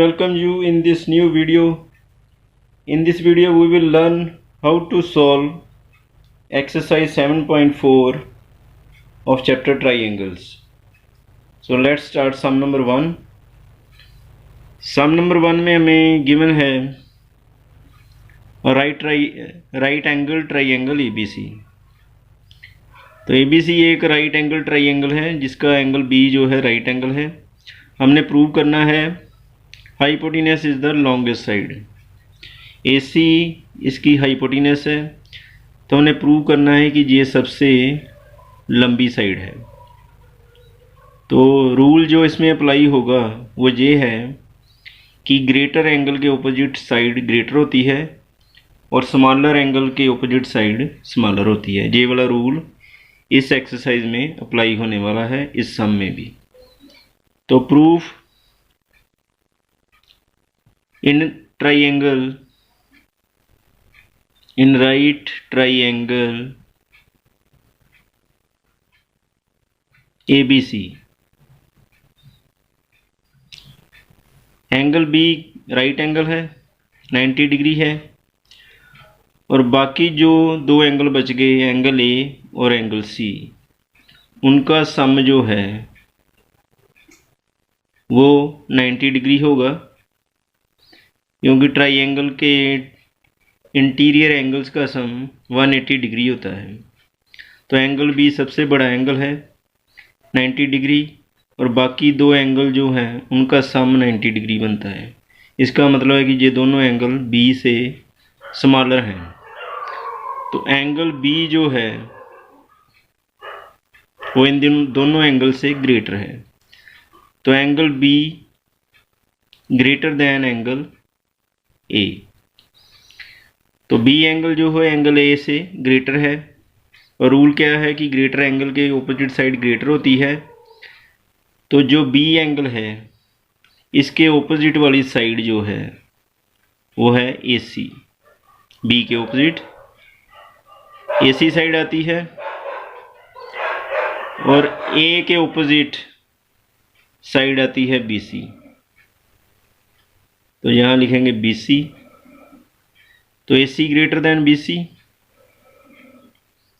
welcome you in this new video. In this video we will learn how to solve exercise 7.4 of chapter triangles. So let's start sum number 1. Sum number 1 में हमें given है right angle triangle ABC. तो ABC एक right angle triangle है जिसका angle B जो है right angle है. हमने प्रूव करना है hypotenuse is the longest side. AC इसकी हाइपोटेनस है, तो हमने प्रूव करना है कि ये सबसे लंबी साइड है. तो रूल जो इसमें अप्लाई होगा वो ये है कि ग्रेटर एंगल के ऑपोजिट साइड ग्रेटर होती है और स्मॉलर एंगल के ऑपोजिट साइड स्मॉलर होती है. ये वाला रूल इस एक्सरसाइज में अप्लाई होने वाला है, इस सम में भी. तो proof in right triangle ABC angle B right angle है, 90 डिग्री है, और बाकी जो दो एंगल बच गए एंगल A और एंगल C, उनका सम जो है वो 90 डिग्री होगा, क्योंकि ट्राइंगल के इंटीरियर एंगल्स का सम 180 डिग्री होता है. तो एंगल B सबसे बड़ा एंगल है 90 डिग्री, और बाकी दो एंगल जो हैं उनका सम 90 डिग्री बनता है. इसका मतलब है कि ये दोनों एंगल B से स्मॉलर हैं. तो एंगल B जो है वो इन दोनों एंगल से ग्रेटर है. तो angle B greater than angle A. तो B एंगल जो है एंगल A से ग्रेटर है, और रूल क्या है कि ग्रेटर एंगल के ऑपोजिट साइड ग्रेटर होती है. तो जो B एंगल है इसके ऑपोजिट वाली साइड जो है वो है AC. B के ऑपोजिट AC साइड आती है, और A के ऑपोजिट साइड आती है BC. तो यहाँ लिखेंगे BC. तो AC greater than BC,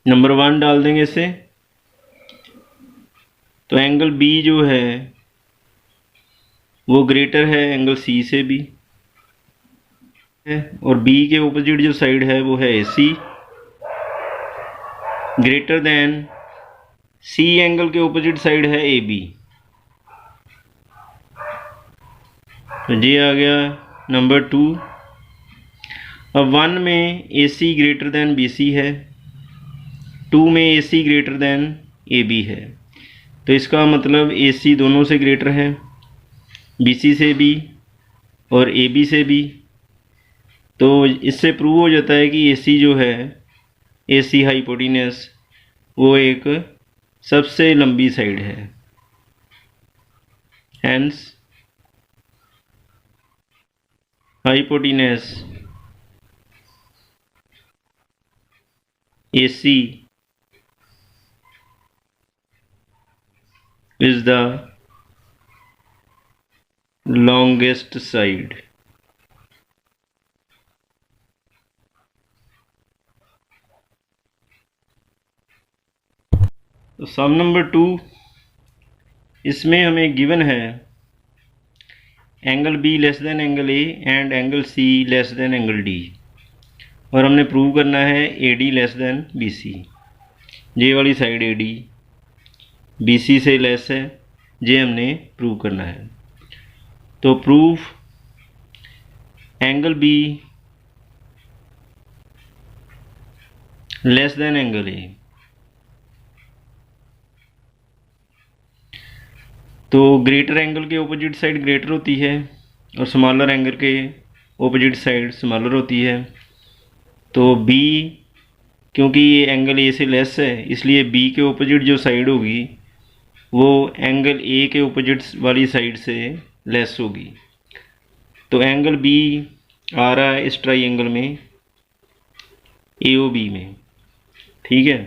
number 1 डाल देंगे इसे. तो एंगल B जो है वो ग्रेटर है एंगल C से भी है, और B के ऑपोजिट जो साइड है वो है AC greater than C angle के ऑपोजिट साइड है AB. तो ये आ गया नंबर 2. अब 1 में AC ग्रेटर देन BC है, 2 में AC ग्रेटर देन AB है. तो इसका मतलब AC दोनों से ग्रेटर है, BC से भी और AB से भी. तो इससे प्रूव हो जाता है कि AC जो है AC हाइपोटेनस वो एक सबसे लंबी साइड है. Hence hypotenuse AC is the longest side. तो सम नंबर 2, इसमें हमें गिवन है angle B less than angle A and angle C less than angle D, और हमने प्रूव करना है AD लेस देन BC. ये वाली साइड AD BC से लेस है, ये हमने प्रूव करना है. तो proof angle B less than angle A. तो ग्रेटर एंगल के ऑपोजिट साइड ग्रेटर होती है और स्मॉलर एंगल के ऑपोजिट साइड स्मॉलर होती है. तो B क्योंकि ये एंगल A से लेस है, इसलिए B के ऑपोजिट जो साइड होगी वो एंगल A के ऑपोजिट वाली साइड से लेस होगी. तो एंगल B आ रहा है इस ट्राइंगल में AOB में. ठीक है.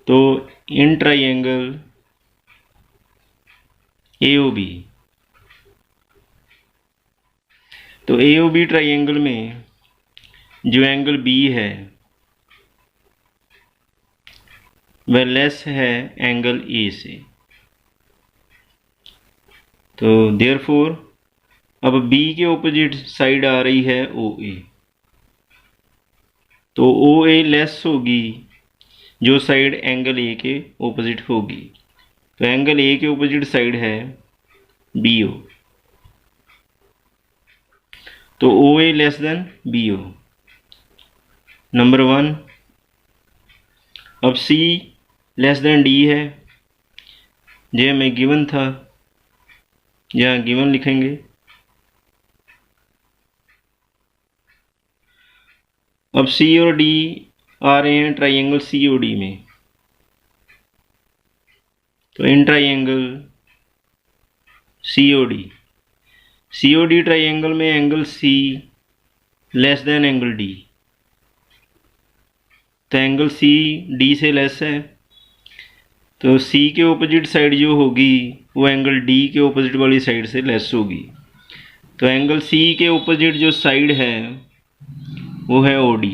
तो इन ट्राइंगल AOB तो AOB ट्राइंगल में जो एंगल B है वह लेस है एंगल A से। तो देयरफॉर अब B के ऑपोजिट साइड आ रही है OA, तो OA लेस होगी जो साइड एंगल A के ऑपोजिट होगी। तो एंगल A के ऑपोजिट साइड है BO, तो OA less than BO, number 1। अब C लेस देन D है, ये हमें गिवन था, यहाँ गिवन लिखेंगे। अब C और D आ रहे हैं ट्राइंगल COD में, तो इन ट्राइंगल COD ट्राइंगल में angle C less than angle D, तो एंगल C D से लेस है, तो C के ऑपोजिट साइड जो होगी वो एंगल D के ऑपोजिट वाली साइड से लेस होगी। तो एंगल C के ऑपोजिट जो साइड है वो है OD,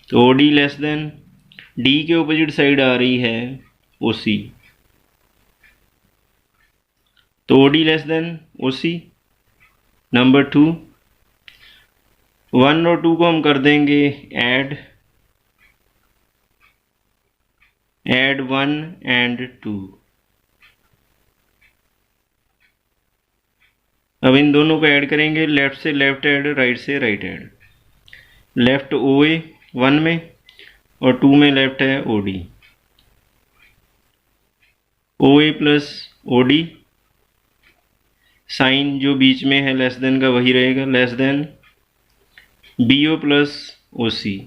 तो OD लेस देन D के ऑपोजिट साइड आ रही है OC, तो OD less than OC, number 2। 1 और 2 को हम कर देंगे ऐड 1 एंड 2। अब इन दोनों को ऐड करेंगे, लेफ्ट से लेफ्ट ऐड, राइट से राइट ऐड। लेफ्ट OA 1 में और 2 में लेफ्ट है OD, OA प्लस OD, साइन जो बीच में है लेस देन का वही रहेगा, less than BO plus OC।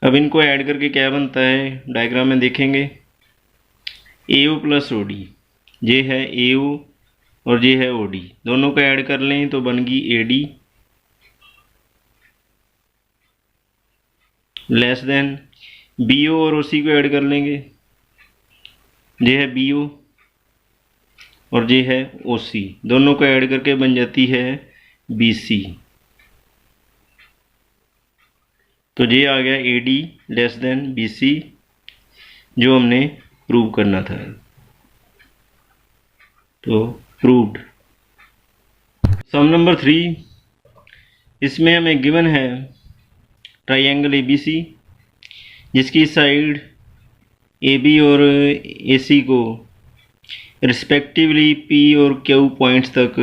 अब इनको ऐड करके क्या बनता है डायग्राम में देखेंगे, AO प्लस OD, ये है AO और ये है OD, दोनों को ऐड कर लें तो बन गई AD लेस देन BO और OC को ऐड कर लेंगे, ये है BO और ये है OC, दोनों को ऐड करके बन जाती है BC। तो ये आ गया AD लेस देन BC जो हमने प्रूव करना था। तो प्रूव्ड। सम नंबर 3, इसमें हमें गिवन है ट्राइंगल ABC जिसकी साइड AB और AC को रिस्पेक्टिवली P और Q पॉइंट्स तक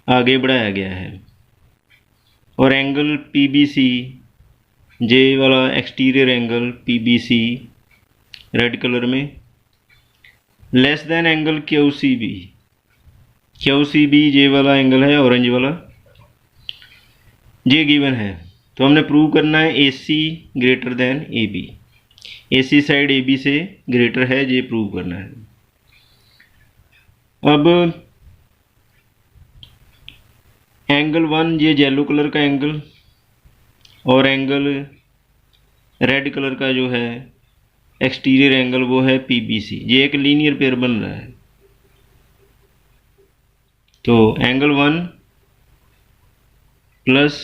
आगे बढ़ाया गया है और एंगल PBC, जे वाला exterior angle PBC red colour में, लेस देन एंगल QCB, जे वाला एंगल है ऑरेंज वाला, ये गिवन है। तो हमने प्रूव करना है AC greater than AB, AC side AB से ग्रेटर है, ये प्रूव करना है। अब एंगल 1 ये येलो कलर का एंगल और एंगल रेड कलर का जो है एक्सटीरियर एंगल वो है PBC, ये एक लीनियर पेयर बन रहा है। तो एंगल 1 प्लस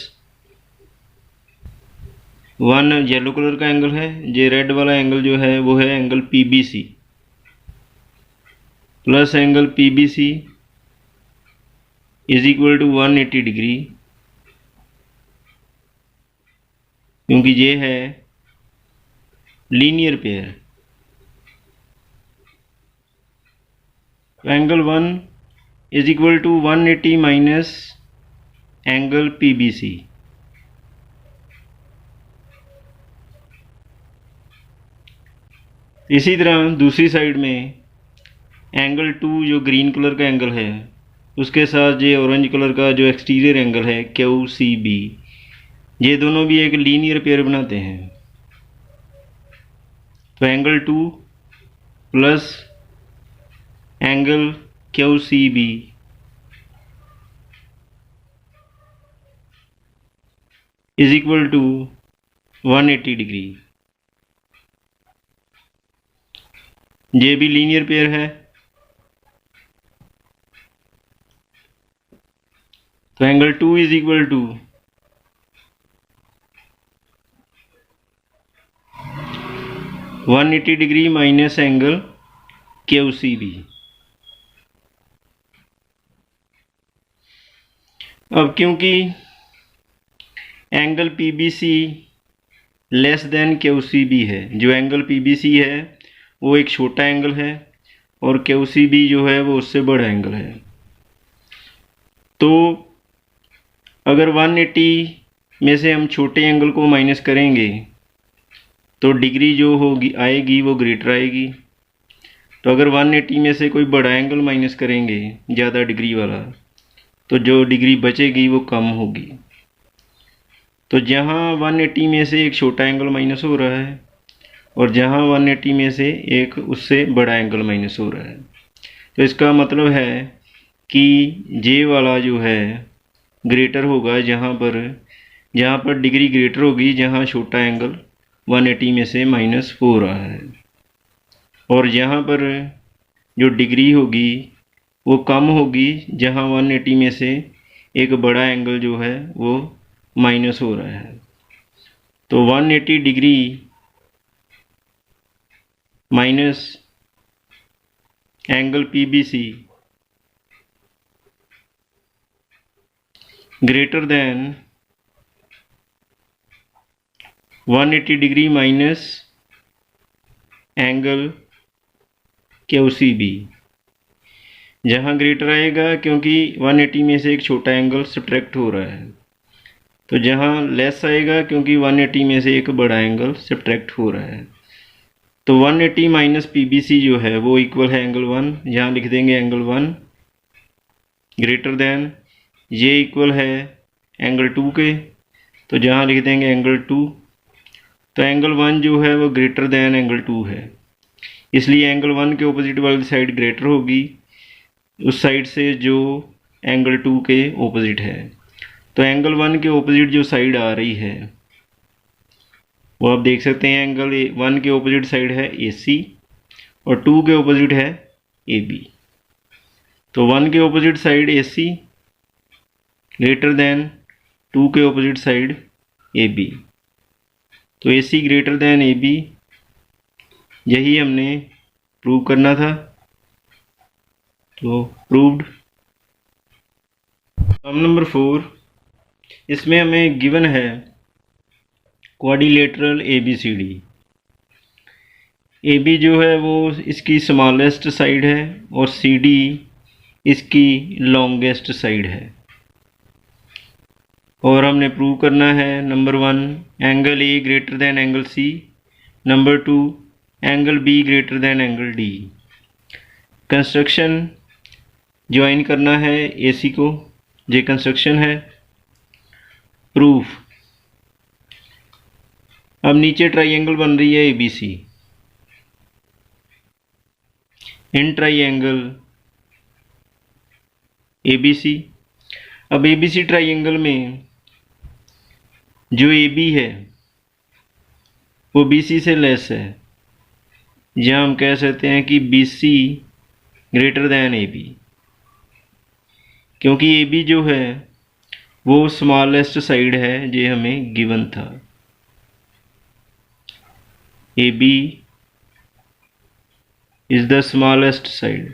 1 येलो कलर का एंगल है, ये रेड वाला एंगल जो है वो है angle PBC plus angle PBC is equal to 180 degree, क्योंकि ये है linear pair. Angle 1 is equal to 180 minus angle PBC, इसी तरह दूसरी साइड में एंगल 2 जो ग्रीन कलर का एंगल है उसके साथ ये ऑरेंज कलर का जो एक्सटीरियर एंगल है QCB, ये दोनों भी एक लीनियर पेयर बनाते हैं। तो angle 2 plus angle QCB is equal to 180 degree. ये भी लीनियर पेयर है, तो angle 2 is equal to 180 degree minus angle QCB। अब क्योंकि angle PBC less than QCB है, जो एंगल PBC है वो एक छोटा एंगल है और QCB जो है वो उससे बड़ा एंगल है। तो अगर 180 में से हम छोटे एंगल को माइनस करेंगे तो डिग्री जो होगी आएगी वो ग्रेटर आएगी। तो अगर 180 में से कोई बड़ा एंगल माइनस करेंगे ज़्यादा डिग्री वाला, तो जो डिग्री बचेगी वो कम होगी। तो जहाँ 180 में से एक छोटा एंगल माइनस हो रहा है और जहाँ 180 में से एक उससे बड़ा एंगल माइनस हो रहा है, तो इसका मतलब है कि जे वाला जो है ग्रेटर होगा जहाँ पर डिग्री ग्रेटर होगी, जहाँ छोटा एंगल 180 में से माइनस हो रहा है, और यहाँ पर जो डिग्री होगी वो कम होगी जहाँ 180 में से एक बड़ा एंगल जो है वो माइनस हो रहा है। तो 180 degree minus angle PBC greater than 180 degree minus angle QCB। जहाँ ग्रेटर आएगा क्योंकि 180 में से एक छोटा एंगल सब्ट्रैक्ट हो रहा है, तो जहाँ लेस आएगा क्योंकि 180 में से एक बड़ा एंगल सब्ट्रैक्ट हो रहा है। तो 180 माइनस PBC जो है वो इक्वल है एंगल 1, यहाँ लिख देंगे एंगल 1 ग्रेटर देन, ये इक्वल है एंगल 2 के, तो जहाँ लिख देंगे एंगल 2। तो एंगल 1 जो है वो ग्रेटर देन एंगल 2 है, इसलिए एंगल 1 के ऑपोजिट वाली साइड ग्रेटर होगी उस साइड से जो एंगल 2 के ऑपोजिट है। तो एंगल 1 के ऑपोजिट जो साइड आ रही है वो आप देख सकते हैं, एंगल 1 के ऑपोजिट साइड है AC और 2 के ऑपोजिट है AB। तो 1 के opposite side AC greater than 2 के ऑपोजिट साइड AB। तो AC ग्रेटर देन AB, यही हमने प्रूव करना था, तो प्रूव्ड। सम नंबर 4, इसमें हमें गिवन है क्वाड्रिलेटरल ABCD। AB जो है वो इसकी स्मॉलेस्ट साइड है और CD इसकी लॉन्गेस्ट साइड है, और हमने प्रूव करना है number 1 angle A greater than angle C, number 2 angle B greater than angle D। Construction join करना है AC को, ये कंस्ट्रक्शन है। प्रूफ, अब नीचे ट्राइंगल बन रही है ABC, इन ट्राइंगल ABC। अब ABC ट्राइंगल में जो AB है वो BC से लेस है, या हम कह सकते हैं कि BC ग्रेटर दैन AB, क्योंकि AB जो है वो स्मॉलेस्ट साइड है, ये हमें गिवन था। AB is the smallest side,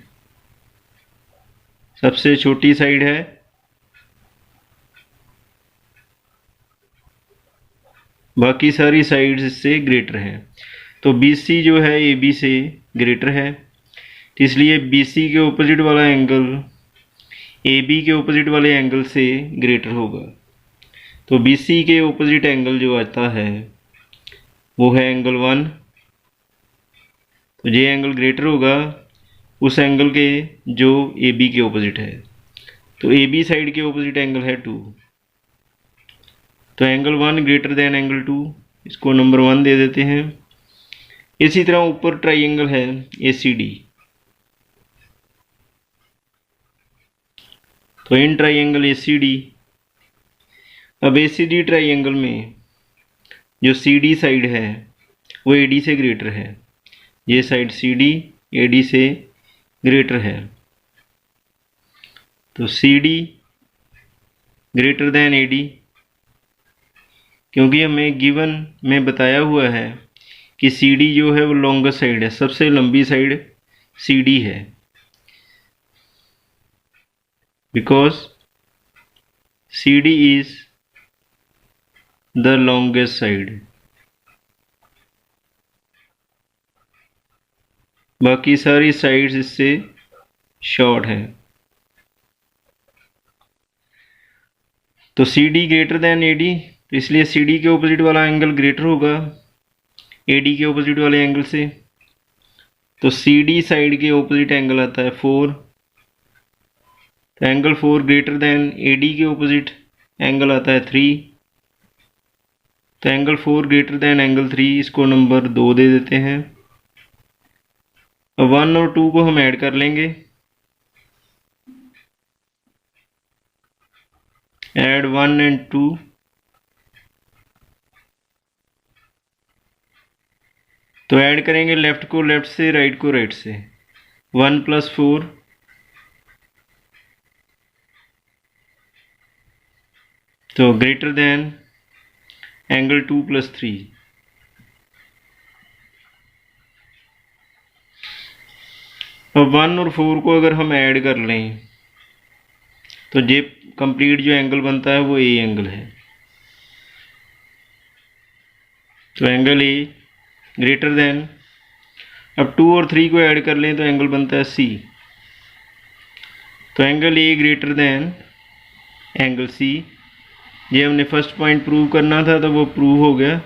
सबसे छोटी साइड है, बाकी सारी साइड्स इससे ग्रेटर हैं। तो BC जो है AB से ग्रेटर है, इसलिए BC के ऑपोजिट वाला एंगल AB के ऑपोजिट वाले एंगल से ग्रेटर होगा। तो BC के ऑपोजिट एंगल जो आता है वो है एंगल 1, तो ये एंगल ग्रेटर होगा उस एंगल के जो AB के ऑपोजिट है। तो AB साइड के ऑपोजिट एंगल है 2, तो एंगल 1 ग्रेटर देन एंगल 2, इसको नंबर 1 दे देते हैं। इसी तरह ऊपर ट्राइंगल है ACD, तो इन ट्राइंगल ACD, अब ACD ट्राइंगल में जो CD साइड है वो AD से ग्रेटर है, ये साइड CD AD से ग्रेटर है। तो CD ग्रेटर देन AD, क्योंकि हमें गिवन में बताया हुआ है कि CD जो है वो लॉन्गेस्ट साइड है, सबसे लंबी साइड CD है, because CD is the longest side. बाकी सारी साइड्स इससे शॉर्ट है। तो CD ग्रेटर देन AD, तो इसलिए CD के ऑपोजिट वाला एंगल ग्रेटर होगा AD के ऑपोजिट वाले एंगल से। तो CD साइड के ऑपोजिट एंगल आता है 4, तो एंगल 4 ग्रेटर देन AD के ऑपोजिट एंगल आता है 3, तो एंगल 4 ग्रेटर देन एंगल 3, इसको नंबर 2 दे देते हैं। अब 1 और 2 को हम ऐड कर लेंगे, ऐड 1 and 2, तो ऐड करेंगे लेफ्ट को लेफ्ट से, राइट को राइट से। 1 + 4, तो ग्रेटर देन एंगल 2 + 3। अब 1 और 4 को अगर हम ऐड कर लें तो ये कंप्लीट जो एंगल बनता है वो A एंगल है। तो एंगल A ग्रेटर देन, अब 2 और 3 को ऐड कर लें तो एंगल बनता है C, तो angle A greater than angle C। ये हमने फर्स्ट पॉइंट प्रूव करना था तो वो प्रूव हो गया।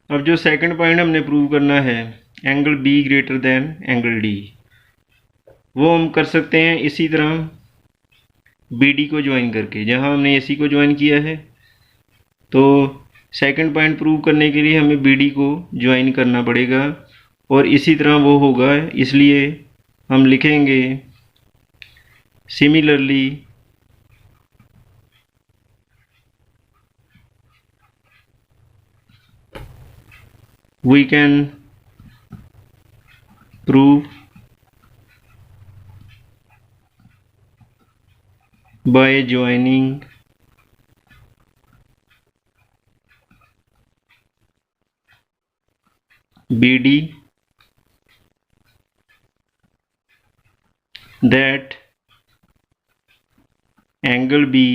अब जो सेकंड पॉइंट हमने प्रूव करना है, angle B greater than angle D, वो हम कर सकते हैं इसी तरह BD को ज्वाइन करके, जहां हमने AC को ज्वाइन किया है। तो सेकंड पॉइंट प्रूव करने के लिए हमें BD को ज्वाइन करना पड़ेगा और इसी तरह वो होगा, इसलिए हम लिखेंगे similarly we can prove by joining BD that angle B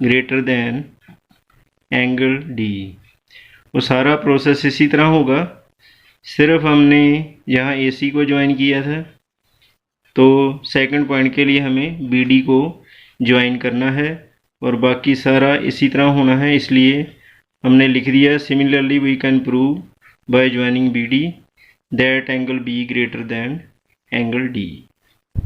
greater than angle D। वो सारा प्रोसेस इसी तरह होगा, सिर्फ हमने यहाँ AC को ज्वाइन किया था, तो सेकंड पॉइंट के लिए हमें BD को ज्वाइन करना है और बाकी सारा इसी तरह होना है। इसलिए हमने लिख दिया similarly we can prove by joining BD that angle B greater than angle D।